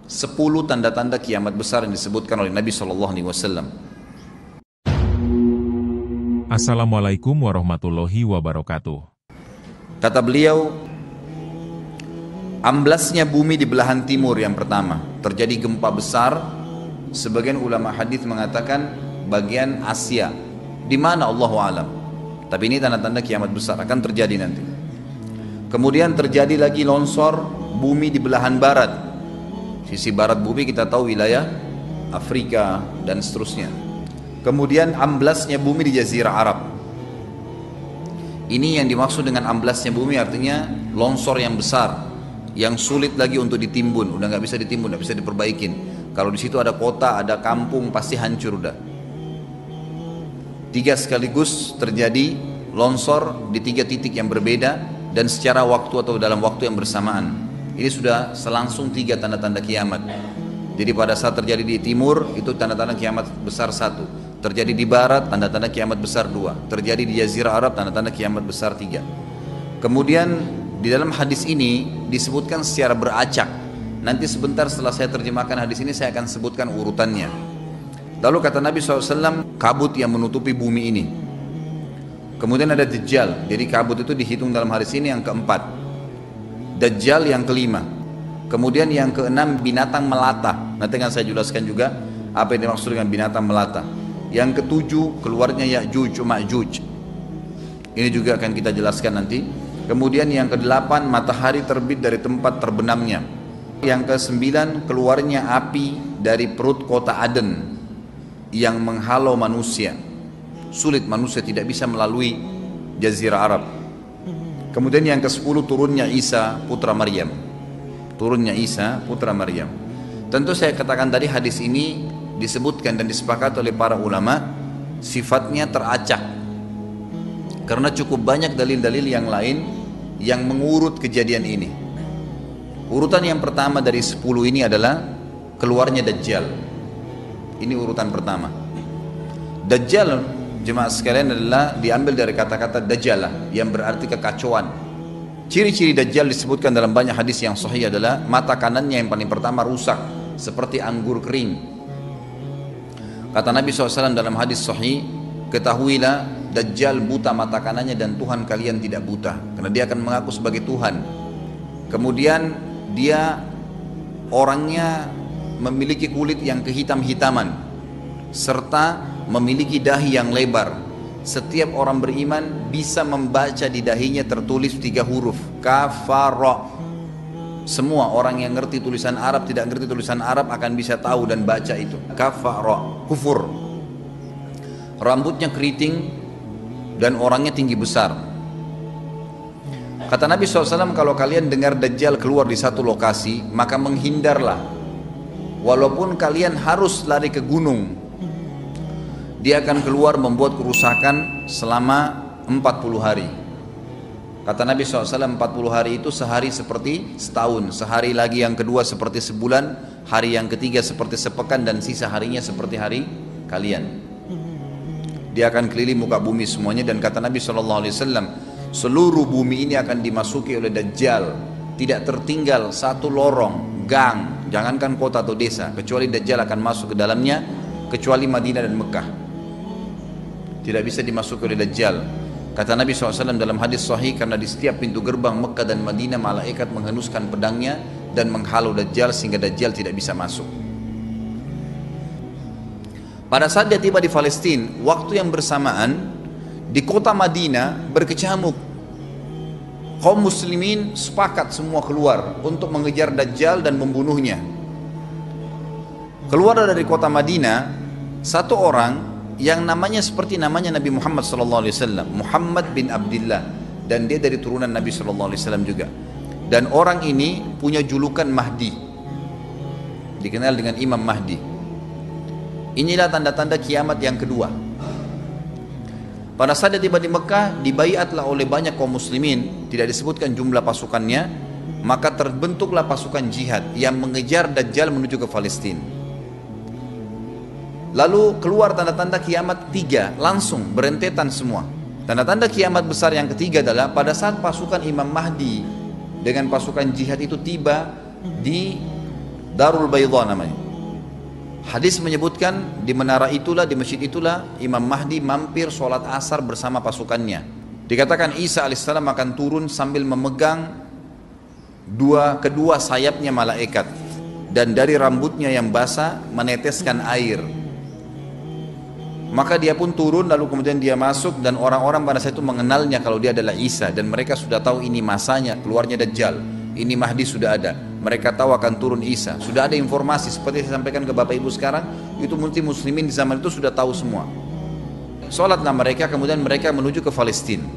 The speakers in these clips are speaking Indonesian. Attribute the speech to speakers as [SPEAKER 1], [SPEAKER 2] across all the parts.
[SPEAKER 1] 10 tanda-tanda kiamat besar yang disebutkan oleh Nabi SAW.
[SPEAKER 2] Assalamualaikum warahmatullahi wabarakatuh.
[SPEAKER 1] Kata beliau, amblasnya bumi di belahan timur yang pertama, terjadi gempa besar. Sebagian ulama hadis mengatakan bagian Asia, di mana Allahu alam. Tapi ini tanda-tanda kiamat besar akan terjadi nanti. Kemudian terjadi lagi longsor bumi di belahan barat. Sisi barat bumi kita tahu wilayah Afrika dan seterusnya. Kemudian amblasnya bumi di Jazirah Arab. Ini yang dimaksud dengan amblasnya bumi, artinya longsor yang besar, yang sulit lagi untuk ditimbun, udah nggak bisa ditimbun, nggak bisa diperbaikin. Kalau di situ ada kota, ada kampung, pasti hancur udah. 3 sekaligus terjadi longsor di 3 titik yang berbeda dan secara waktu atau dalam waktu yang bersamaan. Ini sudah selangsung 3 tanda-tanda kiamat. Jadi pada saat terjadi di timur itu tanda-tanda kiamat besar 1. Terjadi di barat, tanda-tanda kiamat besar 2. Terjadi di Jazirah Arab, tanda-tanda kiamat besar 3. Kemudian di dalam hadis ini disebutkan secara beracak. Nanti sebentar setelah saya terjemahkan hadis ini saya akan sebutkan urutannya. Lalu kata Nabi SAW, kabut yang menutupi bumi ini. Kemudian ada Dajjal. Jadi kabut itu dihitung dalam hadis ini yang keempat. Dajjal yang kelima. Kemudian yang keenam binatang melata. Nanti akan saya jelaskan juga apa yang dimaksud dengan binatang melata. Yang ketujuh keluarnya Ya'juj Ma'juj. Ini juga akan kita jelaskan nanti. Kemudian yang kedelapan matahari terbit dari tempat terbenamnya. Yang kesembilan keluarnya api dari perut kota Aden yang menghalau manusia. Sulit, manusia tidak bisa melalui Jazirah Arab. Kemudian yang ke-10 turunnya Isa putra Maryam. Turunnya Isa putra Maryam. Tentu saya katakan tadi hadis ini disebutkan dan disepakati oleh para ulama sifatnya teracak. Karena cukup banyak dalil-dalil yang lain yang mengurut kejadian ini. Urutan yang pertama dari 10 ini adalah keluarnya Dajjal. Ini urutan pertama. Dajjal, jemaah sekalian, adalah diambil dari kata-kata dajalah yang berarti kekacauan. Ciri-ciri Dajjal disebutkan dalam banyak hadis yang sahih adalah mata kanannya yang paling pertama rusak seperti anggur kering. Kata Nabi SAW dalam hadis sahih, ketahuilah Dajjal buta mata kanannya dan Tuhan kalian tidak buta, karena dia akan mengaku sebagai Tuhan. Kemudian dia orangnya memiliki kulit yang kehitam-hitaman serta memiliki dahi yang lebar. Setiap orang beriman bisa membaca di dahinya tertulis 3 huruf kafara. Semua orang yang ngerti tulisan Arab, tidak ngerti tulisan Arab akan bisa tahu dan baca itu kafara, kufur. Rambutnya keriting dan orangnya tinggi besar. Kata Nabi SAW, kalau kalian dengar Dajjal keluar di satu lokasi, maka menghindarlah. Walaupun kalian harus lari ke gunung, dia akan keluar membuat kerusakan selama 40 hari. Kata Nabi SAW, 40 hari itu sehari seperti setahun, sehari lagi yang kedua seperti sebulan, hari yang ketiga seperti sepekan, dan sisa harinya seperti hari kalian. Dia akan keliling muka bumi semuanya. Dan kata Nabi SAW, seluruh bumi ini akan dimasuki oleh Dajjal. Tidak tertinggal satu lorong, gang, jangankan kota atau desa, kecuali Dajjal akan masuk ke dalamnya, kecuali Madinah dan Mekah. Tidak bisa dimasuki oleh Dajjal. Kata Nabi SAW dalam hadis sahih, karena di setiap pintu gerbang Mekah dan Madinah malaikat menghenuskan pedangnya dan menghalau Dajjal sehingga Dajjal tidak bisa masuk. Pada saat dia tiba di Palestina, waktu yang bersamaan di kota Madinah berkecamuk. Kaum muslimin sepakat semua keluar untuk mengejar Dajjal dan membunuhnya. Keluar dari kota Madinah satu orang yang namanya seperti namanya Nabi Muhammad SAW, Muhammad bin Abdullah, dan dia dari turunan Nabi SAW juga. Dan orang ini punya julukan Mahdi, dikenal dengan Imam Mahdi. Inilah tanda-tanda kiamat yang kedua. Pada saat dia tiba di Mekah, dibaiatlah oleh banyak kaum muslimin, tidak disebutkan jumlah pasukannya, maka terbentuklah pasukan jihad yang mengejar Dajjal menuju ke Palestina. Lalu keluar tanda-tanda kiamat 3, langsung berentetan semua. Tanda-tanda kiamat besar yang ketiga adalah pada saat pasukan Imam Mahdi dengan pasukan jihad itu tiba di Darul Baydha namanya. Hadis menyebutkan di menara itulah, di masjid itulah Imam Mahdi mampir sholat asar bersama pasukannya. Dikatakan Isa alaihissalam akan turun sambil memegang kedua sayapnya malaikat, dan dari rambutnya yang basah meneteskan air. Maka dia pun turun, lalu kemudian dia masuk, dan orang-orang pada saat itu mengenalnya kalau dia adalah Isa, dan mereka sudah tahu ini masanya keluarnya Dajjal, ini Mahdi sudah ada. Mereka tahu akan turun Isa, sudah ada informasi seperti saya sampaikan ke Bapak Ibu sekarang. Itu muslimin di zaman itu sudah tahu semua. Sholatlah mereka, kemudian mereka menuju ke Palestina.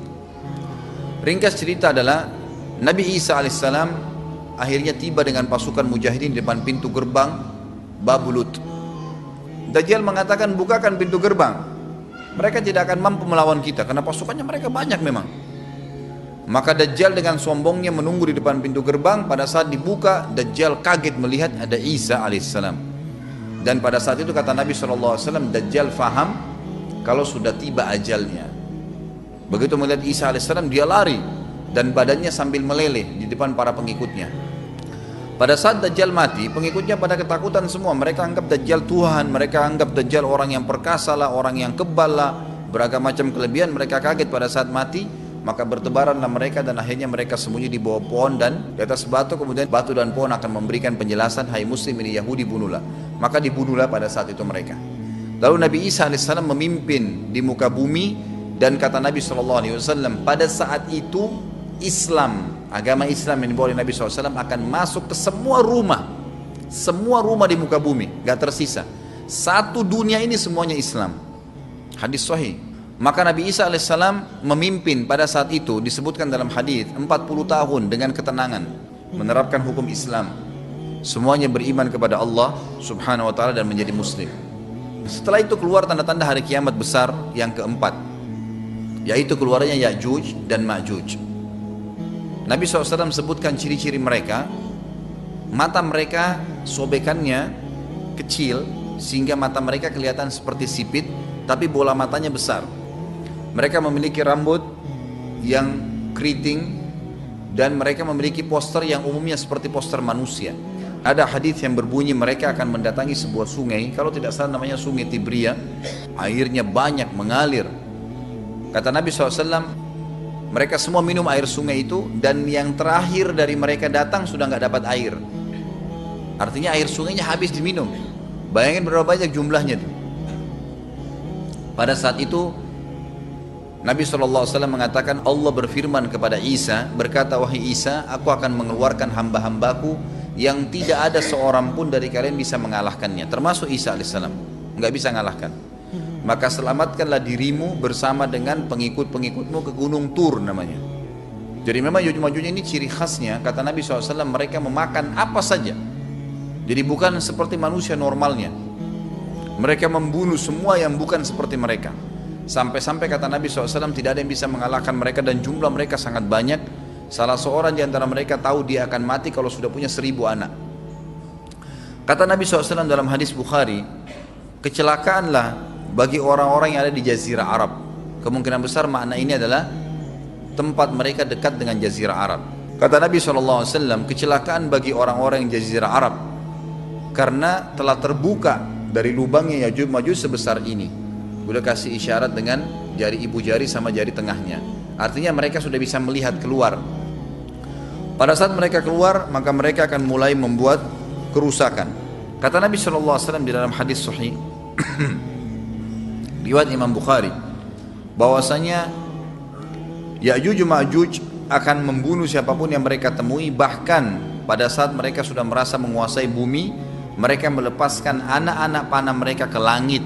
[SPEAKER 1] Ringkas cerita adalah Nabi Isa alaihissalam akhirnya tiba dengan pasukan mujahidin di depan pintu gerbang Babulut. Dajjal mengatakan, bukakan pintu gerbang, mereka tidak akan mampu melawan kita karena pasukannya mereka banyak memang. Maka Dajjal dengan sombongnya menunggu di depan pintu gerbang. Pada saat dibuka, Dajjal kaget melihat ada Isa alaihissalam. Dan pada saat itu kata Nabi SAW, Dajjal faham kalau sudah tiba ajalnya. Begitu melihat Isa alaihissalam, dia lari dan badannya sambil meleleh di depan para pengikutnya. Pada saat Dajjal mati, pengikutnya pada ketakutan semua. Mereka anggap Dajjal Tuhan, mereka anggap Dajjal orang yang perkasa lah, orang yang kebal lah, beragam macam kelebihan. Mereka kaget pada saat mati, maka bertebaranlah mereka dan akhirnya mereka sembunyi di bawah pohon dan di atas batu. Kemudian batu dan pohon akan memberikan penjelasan, hai muslim ini Yahudi, bunuhlah. Maka dibunuhlah pada saat itu mereka. Lalu Nabi Isa alaihissalam memimpin di muka bumi, dan kata Nabi SAW, pada saat itu Islam, agama Islam yang dibawa oleh Nabi SAW akan masuk ke semua rumah di muka bumi, gak tersisa. Satu dunia ini semuanya Islam. Hadis sahih. Maka Nabi Isa alaihissalam memimpin pada saat itu, disebutkan dalam hadis 40 tahun dengan ketenangan menerapkan hukum Islam. Semuanya beriman kepada Allah subhanahu wa ta'ala dan menjadi muslim. Setelah itu keluar tanda-tanda hari kiamat besar yang keempat, yaitu keluarnya Ya'juj dan Ma'juj. Nabi SAW sebutkan ciri-ciri mereka. Mata mereka sobekannya kecil sehingga mata mereka kelihatan seperti sipit, tapi bola matanya besar. Mereka memiliki rambut yang keriting, dan mereka memiliki poster yang umumnya seperti poster manusia. Ada hadis yang berbunyi mereka akan mendatangi sebuah sungai, kalau tidak salah namanya Sungai Tibria. Airnya banyak mengalir. Kata Nabi SAW, mereka semua minum air sungai itu, dan yang terakhir dari mereka datang sudah nggak dapat air. Artinya air sungainya habis diminum. Bayangin berapa banyak jumlahnya itu. Pada saat itu Nabi SAW mengatakan, Allah berfirman kepada Isa, berkata, wahai Isa, aku akan mengeluarkan hamba-hambaku yang tidak ada seorang pun dari kalian bisa mengalahkannya, termasuk Isa alaihissalam, nggak bisa mengalahkan. Maka selamatkanlah dirimu bersama dengan pengikut-pengikutmu ke Gunung Tur namanya. Jadi memang Ya'juj ini ciri khasnya, kata Nabi SAW, mereka memakan apa saja. Jadi bukan seperti manusia normalnya. Mereka membunuh semua yang bukan seperti mereka. Sampai-sampai kata Nabi SAW tidak ada yang bisa mengalahkan mereka, dan jumlah mereka sangat banyak. Salah seorang di antara mereka tahu dia akan mati kalau sudah punya 1000 anak. Kata Nabi SAW dalam hadis Bukhari, kecelakaanlah bagi orang-orang yang ada di Jazirah Arab. Kemungkinan besar makna ini adalah tempat mereka dekat dengan Jazirah Arab. Kata Nabi SAW, kecelakaan bagi orang-orang yang Jazirah Arab karena telah terbuka dari lubangnya Ya'juj Ma'juj sebesar ini. Udah kasih isyarat dengan jari ibu jari sama jari tengahnya. Artinya mereka sudah bisa melihat keluar. Pada saat mereka keluar, maka mereka akan mulai membuat kerusakan. Kata Nabi SAW di dalam hadis sahih riwayat Imam Bukhari, bahwasanya Ya'juj Ma'juj akan membunuh siapapun yang mereka temui. Bahkan pada saat mereka sudah merasa menguasai bumi, mereka melepaskan anak-anak panah mereka ke langit.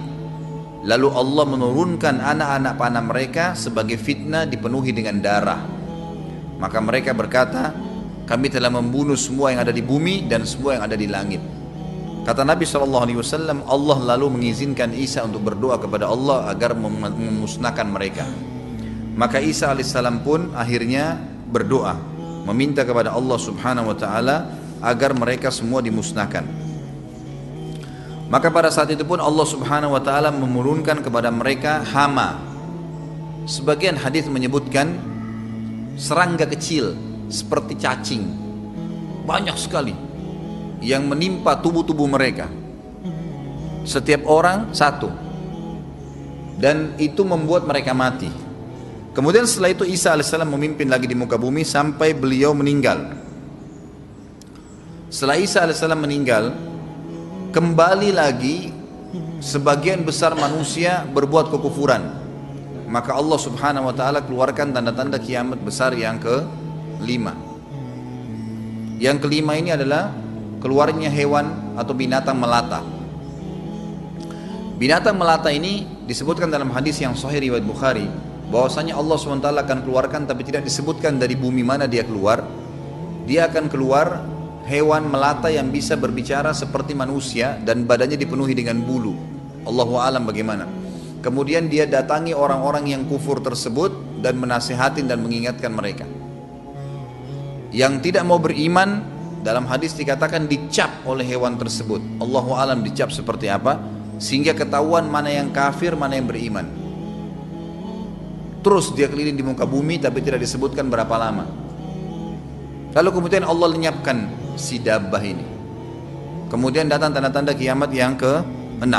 [SPEAKER 1] Lalu Allah menurunkan anak-anak panah mereka sebagai fitnah dipenuhi dengan darah. Maka mereka berkata, kami telah membunuh semua yang ada di bumi dan semua yang ada di langit. Kata Nabi SAW, Allah lalu mengizinkan Isa untuk berdoa kepada Allah agar memusnahkan mereka. Maka Isa alaihissalam pun akhirnya berdoa, meminta kepada Allah subhanahu wa ta'ala agar mereka semua dimusnahkan. Maka pada saat itu pun Allah subhanahu wa ta'ala menurunkan kepada mereka hama. Sebagian hadis menyebutkan serangga kecil seperti cacing, banyak sekali yang menimpa tubuh-tubuh mereka. Setiap orang satu. Dan itu membuat mereka mati. Kemudian setelah itu Isa alaihissalam memimpin lagi di muka bumi sampai beliau meninggal. Setelah Isa alaihissalam meninggal, kembali lagi sebagian besar manusia berbuat kekufuran. Maka Allah subhanahu wa ta'ala keluarkan tanda-tanda kiamat besar yang kelima. Yang kelima ini adalah keluarnya hewan atau binatang melata. Binatang melata ini disebutkan dalam hadis yang sahih riwayat Bukhari, bahwasanya Allah SWT akan keluarkan, tapi tidak disebutkan dari bumi mana dia keluar. Dia akan keluar hewan melata yang bisa berbicara seperti manusia dan badannya dipenuhi dengan bulu. Allahu a'lam bagaimana. Kemudian dia datangi orang-orang yang kufur tersebut dan menasihatin dan mengingatkan mereka. Yang tidak mau beriman, dalam hadis dikatakan dicap oleh hewan tersebut. Allahu a'lam dicap seperti apa, sehingga ketahuan mana yang kafir, mana yang beriman. Terus dia keliling di muka bumi tapi tidak disebutkan berapa lama. Lalu kemudian Allah lenyapkan si dabbah ini. Kemudian datang tanda-tanda kiamat yang ke-6.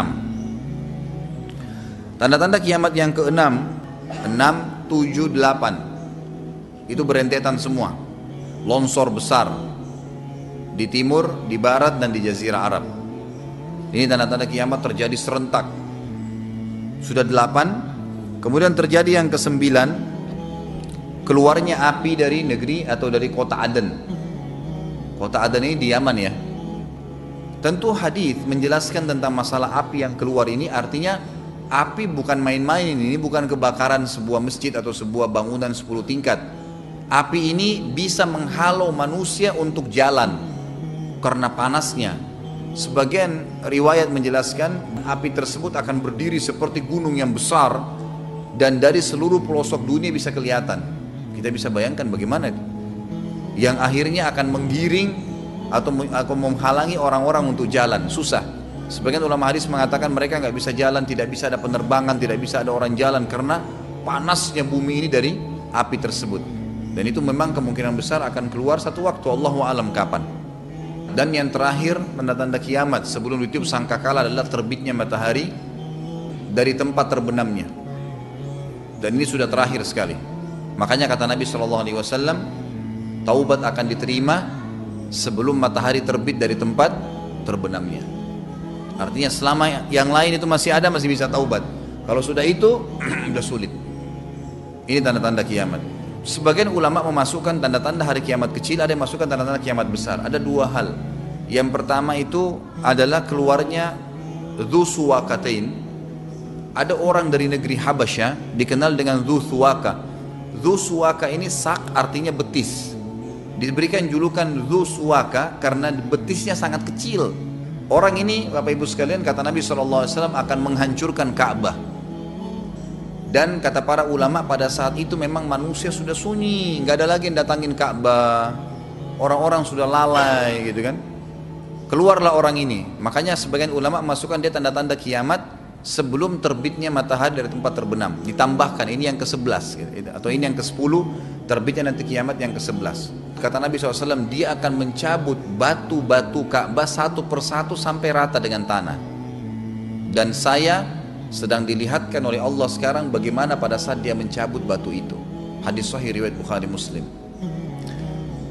[SPEAKER 1] Tanda-tanda kiamat yang ke-6, 6, 7, 8. Itu berentetan semua. Longsor besar di timur, di barat, dan di jazirah Arab. Ini tanda-tanda kiamat terjadi serentak. Sudah 8. Kemudian terjadi yang ke-9, keluarnya api dari negeri atau dari kota Aden. Kota Aden ini di Yaman ya. Tentu hadis menjelaskan tentang masalah api yang keluar ini, artinya api bukan main-main, ini bukan kebakaran sebuah masjid atau sebuah bangunan 10 tingkat. Api ini bisa menghalau manusia untuk jalan karena panasnya. Sebagian riwayat menjelaskan api tersebut akan berdiri seperti gunung yang besar dan dari seluruh pelosok dunia bisa kelihatan. Kita bisa bayangkan bagaimana itu. Yang akhirnya akan menggiring atau menghalangi orang-orang untuk jalan, susah. Sebagian ulama hadis mengatakan mereka nggak bisa jalan, tidak bisa ada penerbangan, tidak bisa ada orang jalan karena panasnya bumi ini dari api tersebut. Dan itu memang kemungkinan besar akan keluar satu waktu, Allahu a'lam kapan. Dan yang terakhir tanda-tanda kiamat sebelum ditiup sangkakala adalah terbitnya matahari dari tempat terbenamnya. Dan ini sudah terakhir sekali. Makanya kata Nabi SAW, taubat akan diterima sebelum matahari terbit dari tempat terbenamnya. Artinya selama yang lain itu masih ada, masih bisa taubat. Kalau sudah itu sudah sulit. Ini tanda-tanda kiamat. Sebagian ulama memasukkan tanda-tanda hari kiamat kecil, ada yang masukkan tanda-tanda kiamat besar. Ada dua hal. Yang pertama itu adalah keluarnya Dzu Suwakatain. Ada orang dari negeri Habasyah dikenal dengan Dzu Suwaka. Dzu Suwaka ini sak artinya betis. Diberikan julukan Dzu Suwaka karena betisnya sangat kecil. Orang ini Bapak Ibu sekalian, kata Nabi SAW, akan menghancurkan Ka'bah. Dan kata para ulama pada saat itu memang manusia sudah sunyi, nggak ada lagi yang datangin Ka'bah. Orang-orang sudah lalai gitu kan. Keluarlah orang ini. Makanya sebagian ulama masukkan dia tanda-tanda kiamat sebelum terbitnya matahari dari tempat terbenam. Ditambahkan ini yang ke-11 gitu. Atau ini yang ke-10, terbitnya nanti kiamat yang ke-11. Kata Nabi SAW, dia akan mencabut batu-batu Ka'bah satu persatu sampai rata dengan tanah. Dan saya sedang dilihatkan oleh Allah sekarang bagaimana pada saat dia mencabut batu itu. Hadis sahih riwayat Bukhari Muslim.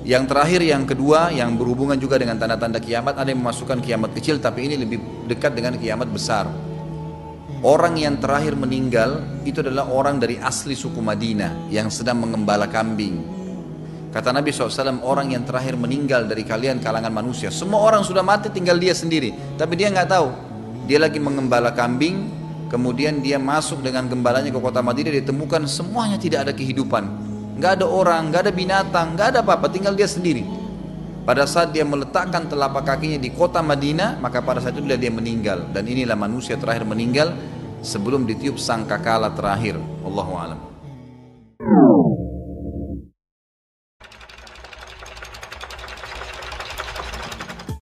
[SPEAKER 1] Yang terakhir, yang kedua, yang berhubungan juga dengan tanda-tanda kiamat, ada yang memasukkan kiamat kecil, tapi ini lebih dekat dengan kiamat besar. Orang yang terakhir meninggal itu adalah orang dari asli suku Madinah yang sedang mengembala kambing. Kata Nabi SAW, orang yang terakhir meninggal dari kalian kalangan manusia, semua orang sudah mati, tinggal dia sendiri, tapi dia nggak tahu. Dia lagi mengembala kambing, kemudian dia masuk dengan gembalanya ke kota Madinah, ditemukan semuanya tidak ada kehidupan, nggak ada orang, nggak ada binatang, nggak ada apa-apa, tinggal dia sendiri. Pada saat dia meletakkan telapak kakinya di kota Madinah, maka pada saat itu dia meninggal. Dan inilah manusia terakhir meninggal sebelum ditiup sangkakala terakhir. Allahu a'lam.